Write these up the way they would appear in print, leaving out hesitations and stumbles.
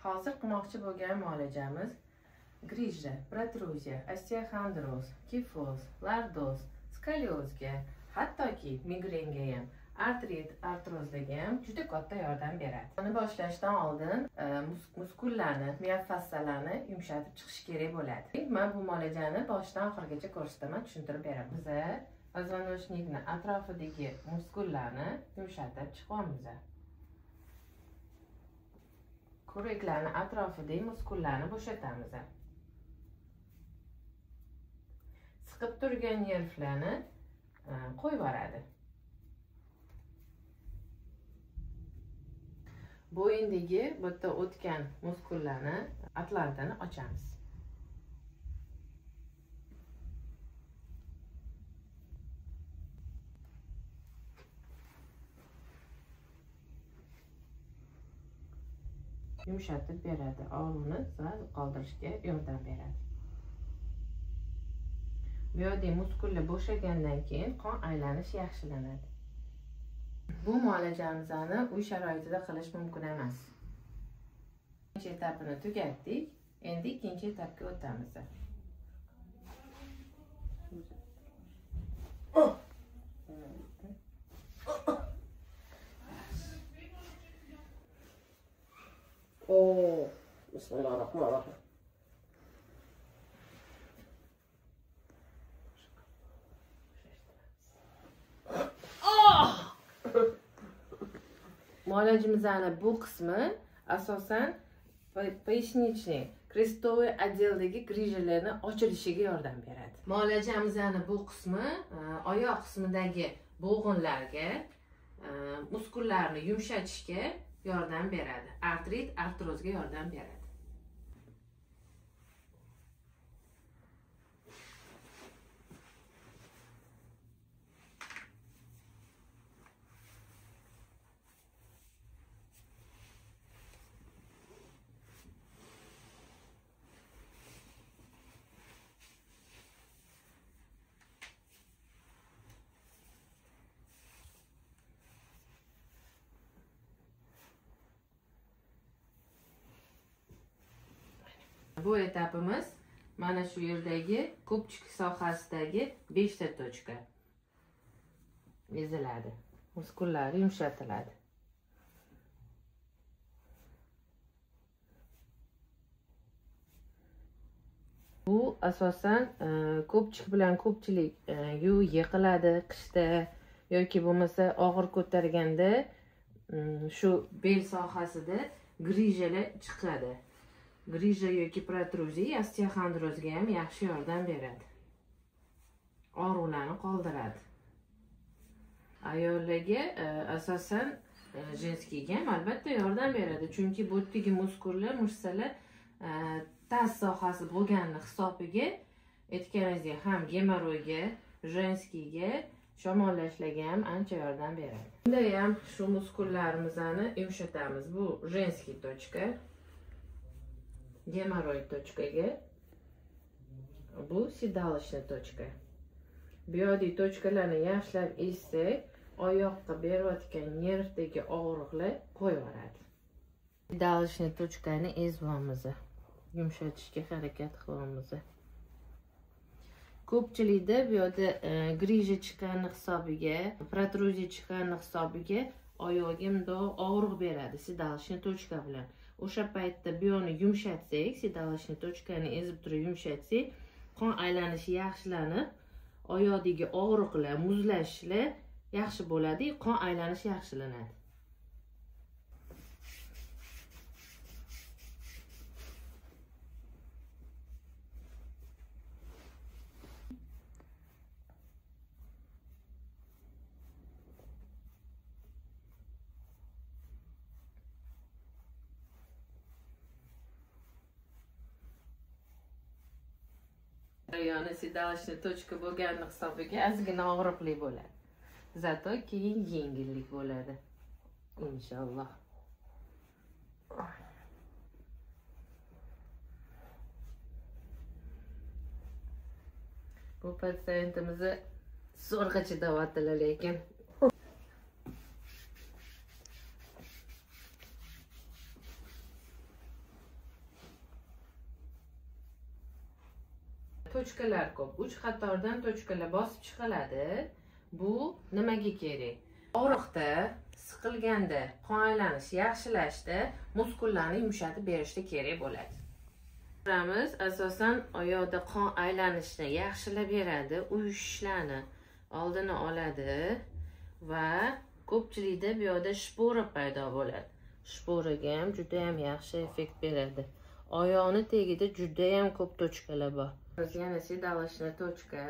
Hozir qilmoqchi bo'lgan muolajamiz grija, protruziya, osteoxondroz, kifoz, lordoz, skoliozga, hattoki migrenga ham, artrit, artrozga ham juda katta yordam beradi. Buni boshlashdan oldin muskullarni, miofassalarni yumshatib chiqish kerak bo'ladi. Men bu muolajani boshdan oxirigacha ko'rsataman, tushuntirib beraman. Biz poзвоночникni atrofidagi muskullarni yumshatib chiqamiz. Ko'raklarni atrofidagi muskullarni bo'shatamiz. Siqib turgan nervlarni qo'yib yuboradi. Bo'yindagi bu yerda o'tgan muskullarni, atlantani ochamiz. Yumshatib beradi, og'riqni qoldirishga yordam beradi. Bu yerda muskullar bo'shagandan keyin qon aylanish yaxshilanadi. Bu muolajamizni uy sharoitida qilish mumkin emas. Birinchi etapini tugatdik, endi ikkinchi etapga o'tamiz. Bismillahirrahmanirrahim. Muolajamizning bu qismi asosan поясничный, крестовый отделdagi grijalarni ochilishiga yordam beradi. Muolajamizning bu qismi oyoq qismidagi bo'g'inlarga, muskullarni yumshatishga yordam beradi. Artrit, artrozga yordam beradi. Bu etapimiz mana shu yerdagi ko'pchik sohasidagi 5 ta точка eziladi. Muskullar yumshatiladi. Bu asosan ko'pchilik bilan ko'pchilik yiqiladi qishda yoki bo'lmasa og'ir ko'targanda shu bel sohasida grijalar chiqadi. Grija yoki protruziya osteoxondrozga ham yaxshi yordam beradi. Og'riqlarni qoldiradi. Ayollarga asosan jenskiyga ham albatta yordam beradi, chunki bu yerdagi muskullar, mышцalar taz sohasi bo'lgani hisobiga aytganingizga ham gemoroyga, jenskiyga, shamollashlarga ham ancha yordam beradi. Bunda ham shu muskullarimizni yumshatamiz. Bu jenskiy точка. Gemoroy точкаga, bu седалочный точка. Bu yerdagi точкаlarni yaxshilab ezsak, oyoqqa berayotgan nervdagi og'riqlar qo'yaveradi. Седалочный точкani ezamiz, yumshatishga harakat qilamiz. Ko'pchilikda bu yerda grija chiqqani hisobiga, protruziya chiqqani hisobiga oyog'iga mundoq og'riq beradi седалочный точка bilan. O'sha paytda bu yo'lni yumshatsak, седалочный точкani ezib turib yumshatsak, qon aylanishi yaxshilanib, oyoqdagi og'riqlar, muzlashlar yaxshi bo'ladi, qon aylanishi yaxshilanadi. Ya'ni седалочный точка bo'lgani hisobiga ozgina og'riqli bo'ladi. Zato keyin yengillik bo'ladi. Inshaalloh. Bu patsiyentimizni zo'rg'a chidayaptilar lekin. tochkalar ko'p. 3 qatordan tochkalar bosib chiqiladi. Bu nimaga kerak? Og'riqda, siqilganda, qon aylanishi yaxshilashda, muskullarni yumshatib berishda kerak bo'ladi. Ko'ramiz, asosan oyoqda qon aylanishini yaxshilab beradi, uyushishlarni oldini oladi va ko'pchilikda bu yoqda shpora paydo bo'ladi. Shporaga ham juda ham yaxshi effekt beradi. Oyoqni tagida juda ham ko'p tochkalar bor. Biz yana sedalashni tochka.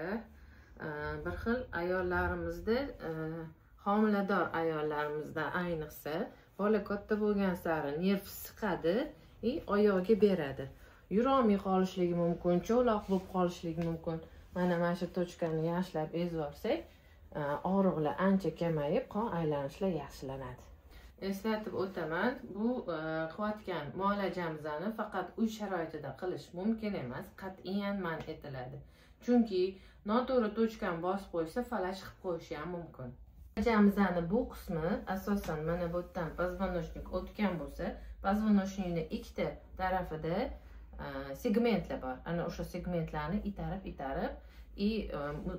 Bir xil ayollarimizda, homilador ayollarimizda ayniqsa, bola katta bo'lgan sari nerv siqadi va oyoqga beradi. Yurolmay qolishligi mumkin, cho'loq bo'lib qolishligi mumkin. Mana shu tochkani yaxshilab ezib olsak, og'riqlar ancha kamayib, qon aylanishlar yaxshilanadi. Eslatib o'taman, bu qilayotgan muolajamizni faqat uy sharoitida qilish mumkin emas, qat'iyan man etiladi. Chunki noto'g'ri tochkani bosib qo'ysa, falash qilib qo'yishi ham mumkin. Muolajamizni bu qismi asosan mana bu yerdan позвоночник o'tgan bo'lsa, позвоночникning ikkita tarafida segmentlar bor. Ana o'sha segmentlarni itarib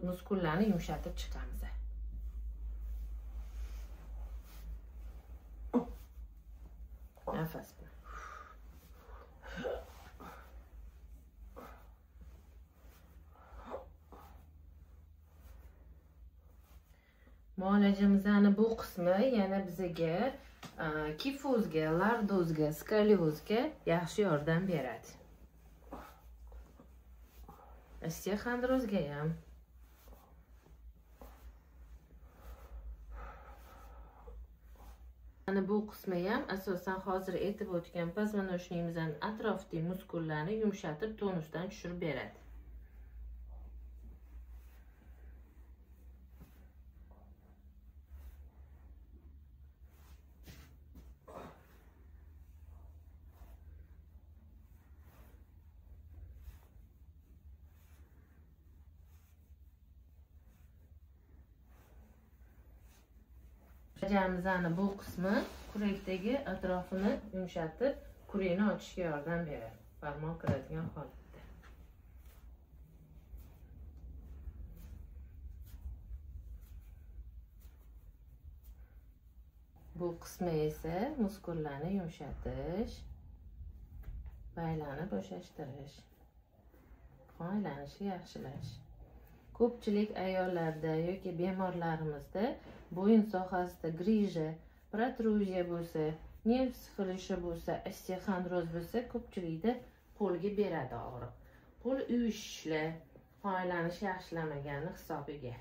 muskullarni yumshatib chiqamiz. Nafas bilan. Muolajamizning bu qismi yana bizga kifozga, lardozga, skoliozga yaxshi yordam beradi. Osteoxondrozga ham. Mana bu qismi ham asosan hozir aytib o'tgan позвоночникimizning atrofidagi muskullarni yumshatib, tonusdan tushirib beradi. Muolajamizning bu qismi kurakdagi atrofini yumshatib, kurakni ochishga yordam beradi. Barmoq kiradigan holatda. Bu qismi esa muskullarni yumshatish, baylani bo'shashtirish, qon aylanishini yaxshilash. Ko'pchilik ayollarda yoki bemorlarimizda bo'yin sohasida grija, protruziya bo'lsa, nerv siqilishi bo'lsa, osteoxondroz bo'lsa, ko'pchilikda qo'lga beradi og'riq. Qo'l uyushishlar, qon aylanishi yaxshilamagani hisobiga.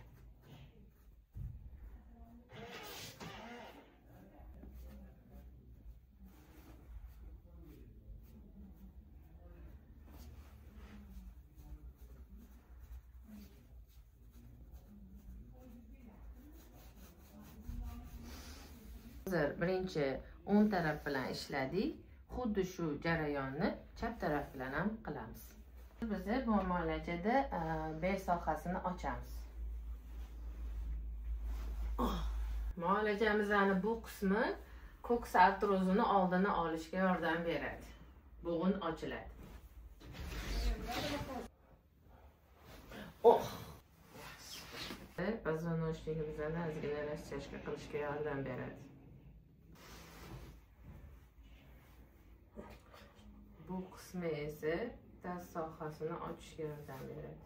Hozir birinchi o'ng taraf bilan ishladik. Xuddi shu jarayonni chap taraf bilan ham qilamiz. Biz bu muolajada bel sohasini ochamiz. Muolajamizning bu qismi ko'ks artrozini oldini olishga yordam beradi. Bo'g'in ochiladi. Позвоночникimizni ozgina rastchashka qilishga yordam beradi. Bu qismi esa tas sohasini ochishga yordam beradi.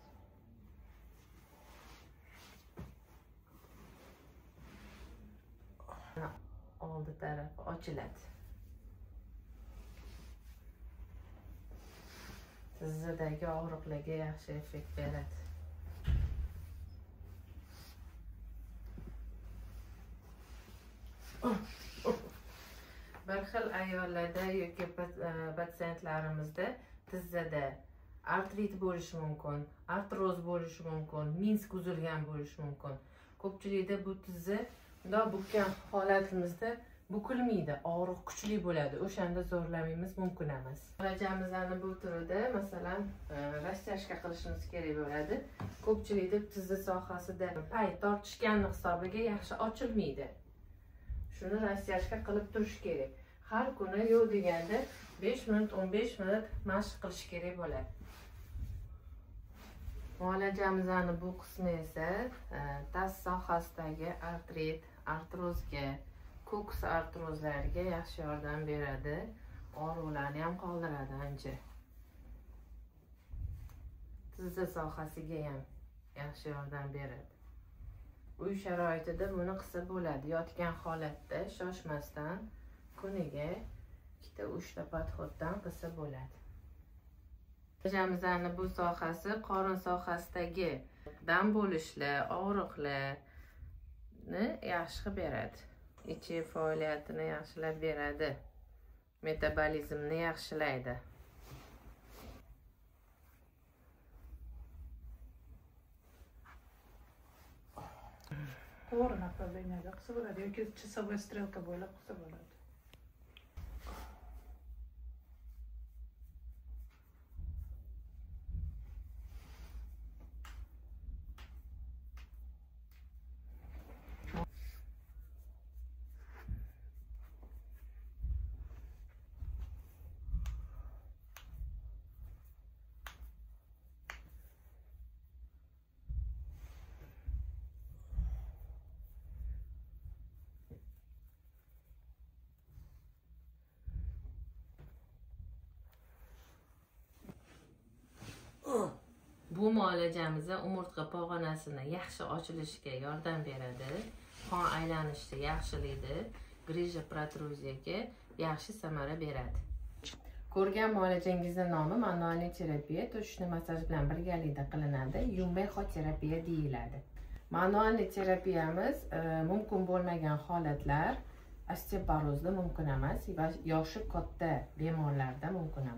Oldi tarafi ochiladi. Tizzadagi og'riqlarga yaxshi effekt beradi. Bir xil ayollarda yoki patsientlarimizda tizzada artrit bo'lishi mumkin, artroz bo'lishi mumkin, minsk uzilgan bo'lishi mumkin. Ko'pchilikda bu tizza bundoq bukkan holatimizda bukilmaydi, og'riq kuchli bo'ladi. O'shanda zo'rlamaymiz mumkin emas. Muolajamizning bu turida masalan rastchashka qilishimiz kerak bo'ladi. Ko'pchilikda tizza sohasida pay tortishgan hisobiga yaxshi ochilmaydi. Shuni rastchashka qilib turish kerak. Har kuni yo'q deganda 5 minut, 15 minut mashq qilish kerak bo'ladi. Muolajamizning bu qismi esa tas sohasidagi artrit, artrozga, ko'ks artrozlariga yaxshi yordam beradi. Og'riqlarni ham qoldiradi ancha. Tizza sohasiga ham yaxshi yordam beradi. Uy sharoitida buni qilsa bo'ladi. Yotgan holatda shoshmasdan kuniga 2-3 podxoddan qilsa bo'ladi. Muolajamizning bu sohasi qorin sohasidagi dam bo'lishlar, og'riqlarni yaxshi qilib beradi. Ichak faoliyatini yaxshilab beradi. Metabolizmni yaxshilaydi. To'g'ri направлениyaga qilsa bo'ladi yoki часовой стрелка bo'ylab qilsa bo'ladi. Bu muolajamiz umurtqa pog'onasini yaxshi ochilishiga yordam beradi. Qon aylanishini yaxshilaydi. Grija protruziyaga yaxshi samara beradi. Ko'rgan muolajangizning nomi manualniy terapiya, to'shishni massaj bilan birgalikda qilinadi. Yumbeho terapiya deyiladi. Manualniy terapiyamiz mumkin bo'lmagan holatlar osteoporozda mumkin emas va yoshi katta bemorlarda mumkin